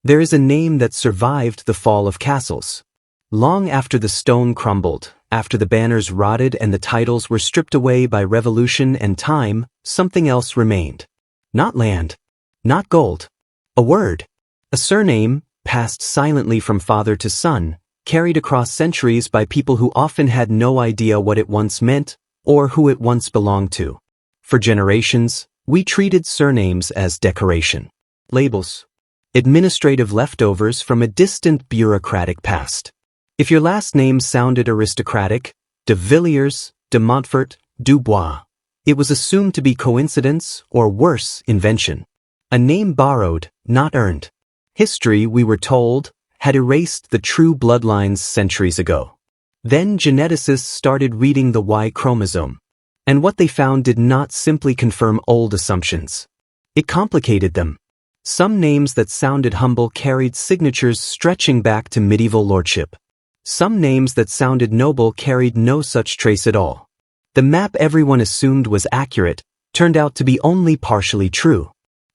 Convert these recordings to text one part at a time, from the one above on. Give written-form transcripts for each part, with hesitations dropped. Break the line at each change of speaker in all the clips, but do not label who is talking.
There is a name that survived the fall of castles. Long after the stone crumbled, after the banners rotted and the titles were stripped away by revolution and time, something else remained. Not land. Not gold. A word. A surname, passed silently from father to son, carried across centuries by people who often had no idea what it once meant or who it once belonged to. For generations, we treated surnames as decoration. Labels. Administrative leftovers from a distant bureaucratic past. If your last name sounded aristocratic, de Villiers, de Montfort, Dubois, it was assumed to be coincidence or worse, invention. A name borrowed, not earned. History, we were told, had erased the true bloodlines centuries ago. Then geneticists started reading the Y chromosome. And what they found did not simply confirm old assumptions. It complicated them. Some names that sounded humble carried signatures stretching back to medieval lordship. Some names that sounded noble carried no such trace at all. The map everyone assumed was accurate turned out to be only partially true.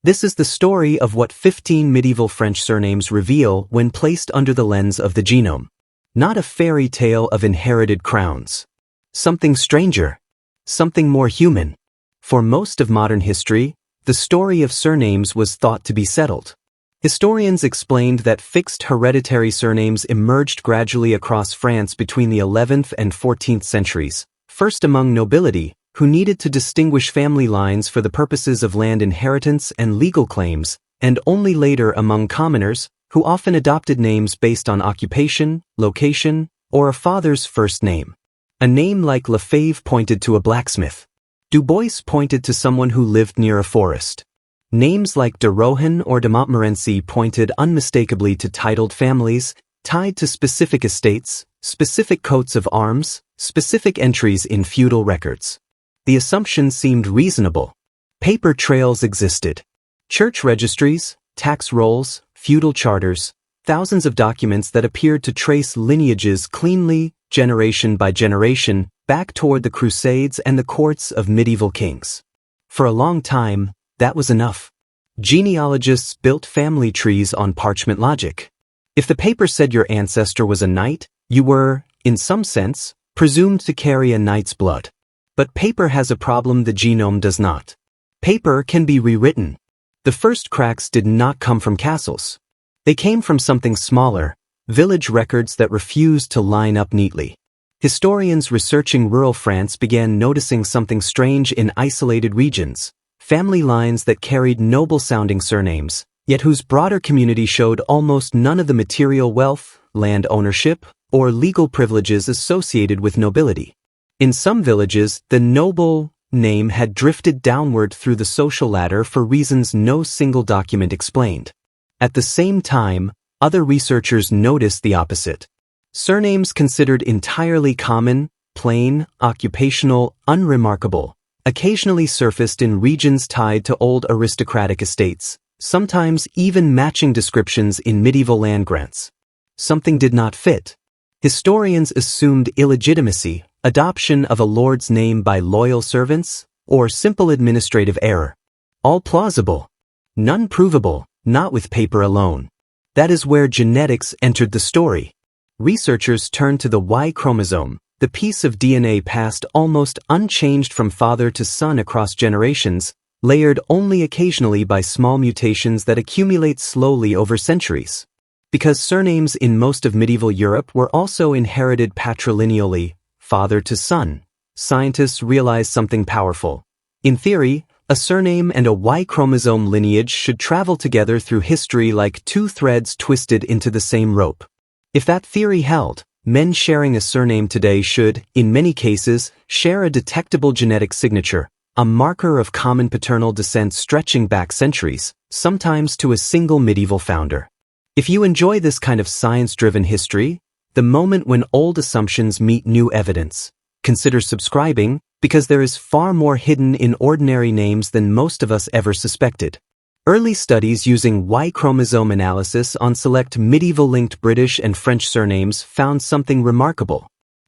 This is the story of what 15 medieval French surnames reveal when placed under the lens of the genome. Not a fairy tale of inherited crowns. Something stranger. Something more human. For most of modern history, the story of surnames was thought to be settled. Historians explained that fixed hereditary surnames emerged gradually across France between the 11th and 14th centuries, first among nobility, who needed to distinguish family lines for the purposes of land inheritance and legal claims, and only later among commoners, who often adopted names based on occupation, location, or a father's first name. A name like Lefebvre pointed to a blacksmith. Du Bois pointed to someone who lived near a forest. Names like de Rohan or de Montmorency pointed unmistakably to titled families, tied to specific estates, specific coats of arms, specific entries in feudal records. The assumption seemed reasonable. Paper trails existed. Church registries, tax rolls, feudal charters, thousands of documents that appeared to trace lineages cleanly, generation by generation, back toward the Crusades and the courts of medieval kings. For a long time, that was enough. Genealogists built family trees on parchment logic. If the paper said your ancestor was a knight, you were, in some sense, presumed to carry a knight's blood. But paper has a problem the genome does not. Paper can be rewritten. The first cracks did not come from castles. They came from something smaller, village records that refused to line up neatly. Historians researching rural France began noticing something strange in isolated regions, family lines that carried noble-sounding surnames, yet whose broader community showed almost none of the material wealth, land ownership, or legal privileges associated with nobility. In some villages, the noble name had drifted downward through the social ladder for reasons no single document explained. At the same time, other researchers noticed the opposite. Surnames considered entirely common, plain, occupational, unremarkable, occasionally surfaced in regions tied to old aristocratic estates, sometimes even matching descriptions in medieval land grants. Something did not fit. Historians assumed illegitimacy, adoption of a lord's name by loyal servants, or simple administrative error. All plausible. None provable, not with paper alone. That is where genetics entered the story. Researchers turned to the Y chromosome, the piece of DNA passed almost unchanged from father to son across generations, layered only occasionally by small mutations that accumulate slowly over centuries. Because surnames in most of medieval Europe were also inherited patrilineally, father to son, scientists realized something powerful. In theory, a surname and a Y chromosome lineage should travel together through history like two threads twisted into the same rope. If that theory held, men sharing a surname today should, in many cases, share a detectable genetic signature, a marker of common paternal descent stretching back centuries, sometimes to a single medieval founder. If you enjoy this kind of science-driven history, the moment when old assumptions meet new evidence, consider subscribing, because there is far more hidden in ordinary names than most of us ever suspected. Early studies using Y chromosome analysis on select medieval-linked British and French surnames found something remarkable.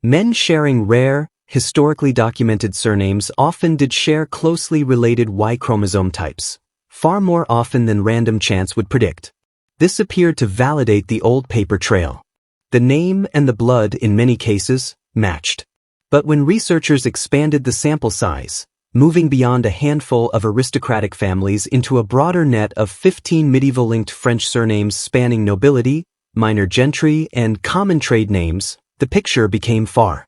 Men sharing rare, historically documented surnames often did share closely related Y chromosome types, far more often than random chance would predict. This appeared to validate the old paper trail. The name and the blood, in many cases, matched. But when researchers expanded the sample size, moving beyond a handful of aristocratic families into a broader net of 15 medieval-linked French surnames spanning nobility, minor gentry, and common trade names, the picture became far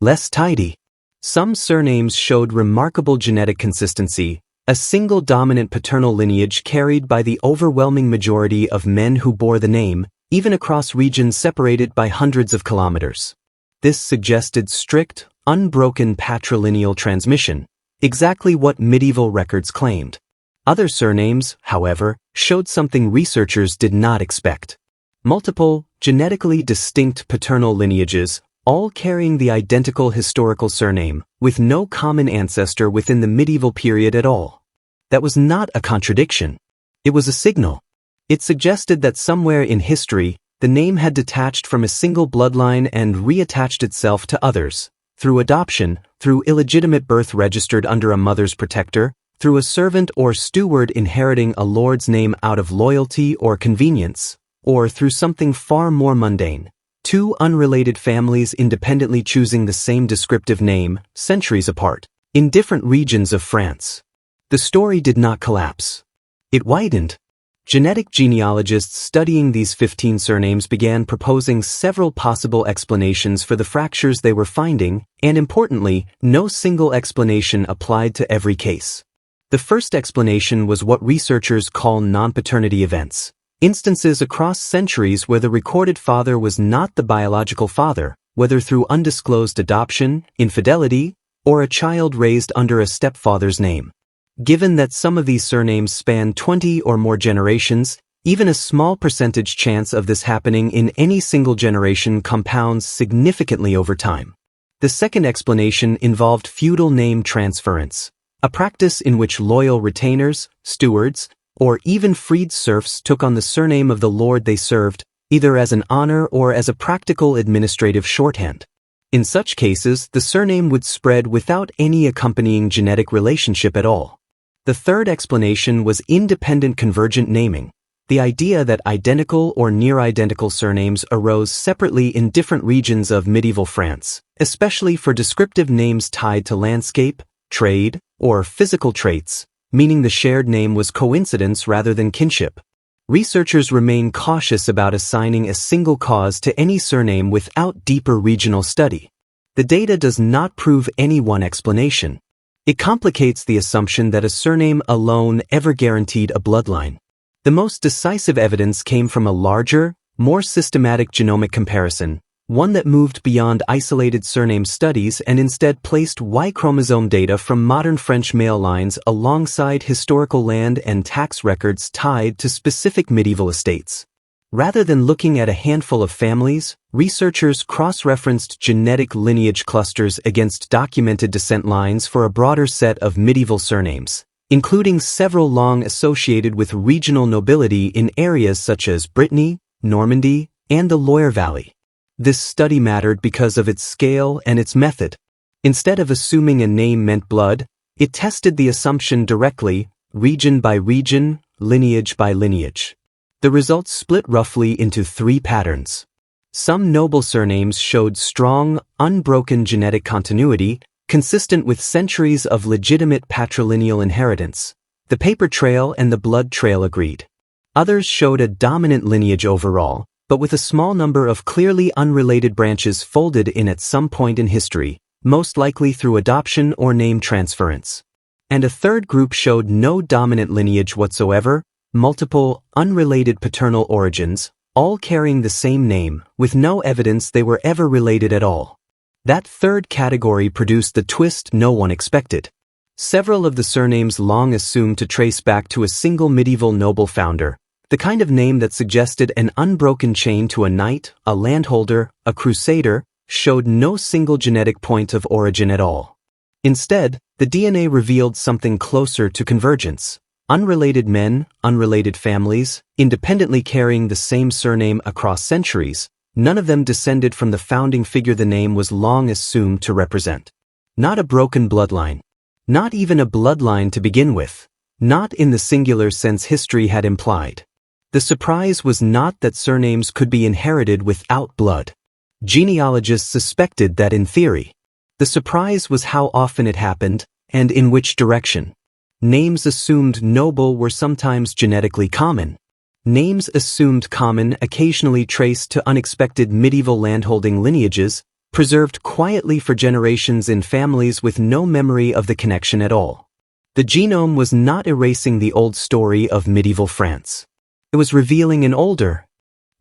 less tidy. Some surnames showed remarkable genetic consistency, a single dominant paternal lineage carried by the overwhelming majority of men who bore the name, even across regions separated by hundreds of kilometers. This suggested strict, unbroken patrilineal transmission, exactly what medieval records claimed. Other surnames, however, showed something researchers did not expect. Multiple, genetically distinct paternal lineages, all carrying the identical historical surname, with no common ancestor within the medieval period at all. That was not a contradiction. It was a signal. It suggested that somewhere in history, the name had detached from a single bloodline and reattached itself to others, through adoption, through illegitimate birth registered under a mother's protector, through a servant or steward inheriting a lord's name out of loyalty or convenience, or through something far more mundane, two unrelated families independently choosing the same descriptive name, centuries apart, in different regions of France. The story did not collapse. It widened. Genetic genealogists studying these 15 surnames began proposing several possible explanations for the fractures they were finding, and importantly, no single explanation applied to every case. The first explanation was what researchers call non-paternity events, instances across centuries where the recorded father was not the biological father, whether through undisclosed adoption, infidelity, or a child raised under a stepfather's name. Given that some of these surnames span 20 or more generations, even a small percentage chance of this happening in any single generation compounds significantly over time. The second explanation involved feudal name transference, a practice in which loyal retainers, stewards, or even freed serfs took on the surname of the lord they served, either as an honor or as a practical administrative shorthand. In such cases, the surname would spread without any accompanying genetic relationship at all. The third explanation was independent convergent naming, the idea that identical or near-identical surnames arose separately in different regions of medieval France, especially for descriptive names tied to landscape, trade, or physical traits, meaning the shared name was coincidence rather than kinship. Researchers remain cautious about assigning a single cause to any surname without deeper regional study. The data does not prove any one explanation. It complicates the assumption that a surname alone ever guaranteed a bloodline. The most decisive evidence came from a larger, more systematic genomic comparison, one that moved beyond isolated surname studies and instead placed Y chromosome data from modern French male lines alongside historical land and tax records tied to specific medieval estates. Rather than looking at a handful of families, researchers cross-referenced genetic lineage clusters against documented descent lines for a broader set of medieval surnames, including several long associated with regional nobility in areas such as Brittany, Normandy, and the Loire Valley. This study mattered because of its scale and its method. Instead of assuming a name meant blood, it tested the assumption directly, region by region, lineage by lineage. The results split roughly into three patterns. Some noble surnames showed strong, unbroken genetic continuity, consistent with centuries of legitimate patrilineal inheritance. The paper trail and the blood trail agreed. Others showed a dominant lineage overall, but with a small number of clearly unrelated branches folded in at some point in history, most likely through adoption or name transference. And a third group showed no dominant lineage whatsoever, multiple, unrelated paternal origins, all carrying the same name, with no evidence they were ever related at all. That third category produced the twist no one expected. Several of the surnames long assumed to trace back to a single medieval noble founder, the kind of name that suggested an unbroken chain to a knight, a landholder, a crusader, showed no single genetic point of origin at all. Instead, the DNA revealed something closer to convergence. Unrelated men, unrelated families, independently carrying the same surname across centuries, none of them descended from the founding figure the name was long assumed to represent. Not a broken bloodline. Not even a bloodline to begin with. Not in the singular sense history had implied. The The surprise was not that surnames could be inherited without blood. Genealogists suspected that in theory. The surprise was how often it happened, and in which direction. Names assumed noble were sometimes genetically common. Names assumed common occasionally traced to unexpected medieval landholding lineages, preserved quietly for generations in families with no memory of the connection at all. The genome was not erasing the old story of medieval France. It was revealing an older,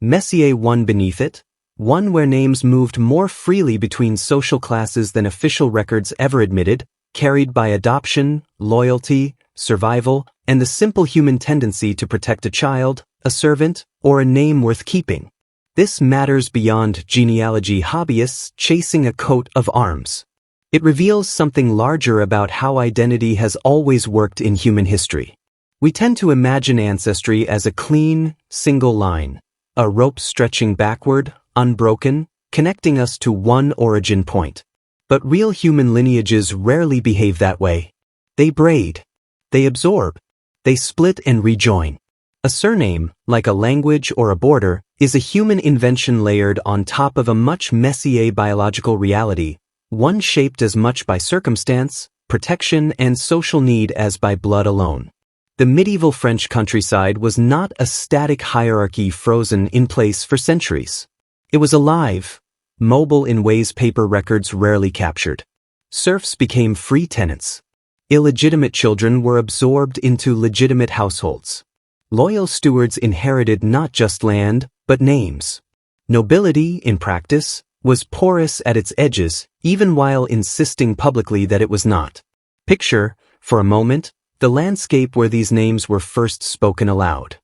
messier one beneath it, one where names moved more freely between social classes than official records ever admitted, carried by adoption, loyalty, survival, and the simple human tendency to protect a child, a servant, or a name worth keeping. This matters beyond genealogy hobbyists chasing a coat of arms. It reveals something larger about how identity has always worked in human history. We tend to imagine ancestry as a clean, single line, a rope stretching backward, unbroken, connecting us to one origin point. But real human lineages rarely behave that way. They braid. They absorb. They split and rejoin. A surname, like a language or a border, is a human invention layered on top of a much messier biological reality, one shaped as much by circumstance, protection, and social need as by blood alone. The medieval French countryside was not a static hierarchy frozen in place for centuries. It was alive, mobile in ways paper records rarely captured. Serfs became free tenants. Illegitimate children were absorbed into legitimate households. Loyal stewards inherited not just land, but names. Nobility, in practice, was porous at its edges, even while insisting publicly that it was not. Picture, for a moment, the landscape where these names were first spoken aloud.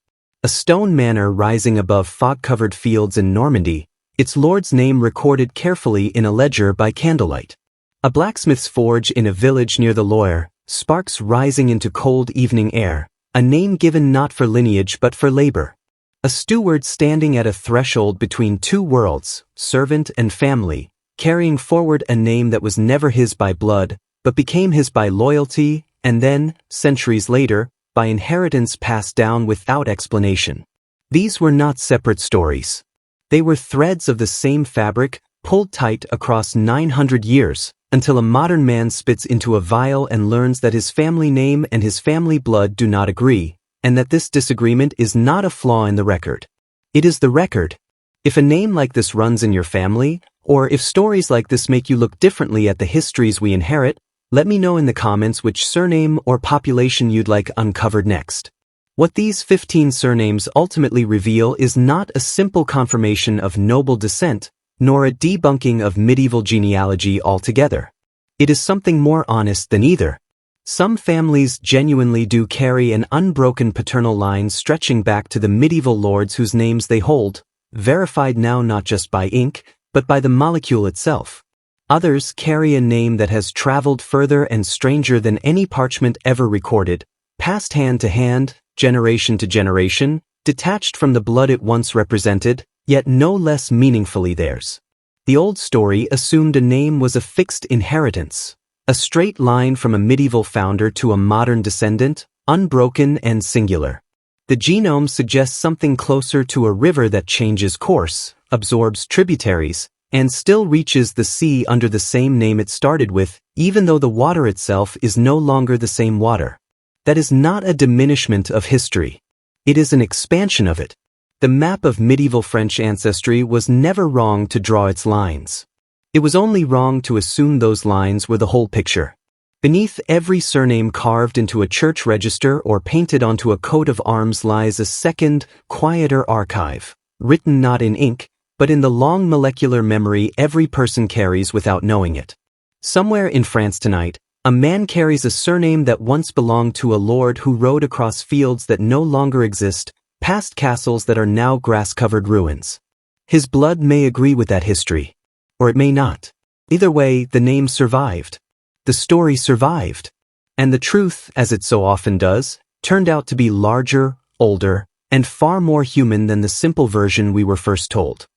A stone manor rising above fog-covered fields in Normandy, its lord's name recorded carefully in a ledger by candlelight. A blacksmith's forge in a village near the Loire, sparks rising into cold evening air, a name given not for lineage but for labor. A steward standing at a threshold between two worlds, servant and family, carrying forward a name that was never his by blood, but became his by loyalty, and then, centuries later, by inheritance passed down without explanation. These were not separate stories. They were threads of the same fabric, pulled tight across 900 years, until a modern man spits into a vial and learns that his family name and his family blood do not agree, and that this disagreement is not a flaw in the record. It is the record. If a name like this runs in your family, or if stories like this make you look differently at the histories we inherit, let me know in the comments which surname or population you'd like uncovered next. What these 15 surnames ultimately reveal is not a simple confirmation of noble descent, nor a debunking of medieval genealogy altogether. It is something more honest than either. Some families genuinely do carry an unbroken paternal line stretching back to the medieval lords whose names they hold, verified now not just by ink, but by the molecule itself. Others carry a name that has traveled further and stranger than any parchment ever recorded, passed hand to hand, generation to generation, detached from the blood it once represented, yet no less meaningfully theirs. The old story assumed a name was a fixed inheritance, a straight line from a medieval founder to a modern descendant, unbroken and singular. The genome suggests something closer to a river that changes course, absorbs tributaries, and still reaches the sea under the same name it started with, even though the water itself is no longer the same water. That is not a diminishment of history. It is an expansion of it. The map of medieval French ancestry was never wrong to draw its lines. It was only wrong to assume those lines were the whole picture. Beneath every surname carved into a church register or painted onto a coat of arms lies a second, quieter archive, written not in ink, but in the long molecular memory every person carries without knowing it. Somewhere in France tonight, a man carries a surname that once belonged to a lord who rode across fields that no longer exist, past castles that are now grass-covered ruins. His blood may agree with that history, or it may not. Either way, the name survived. The story survived. And the truth, as it so often does, turned out to be larger, older, and far more human than the simple version we were first told.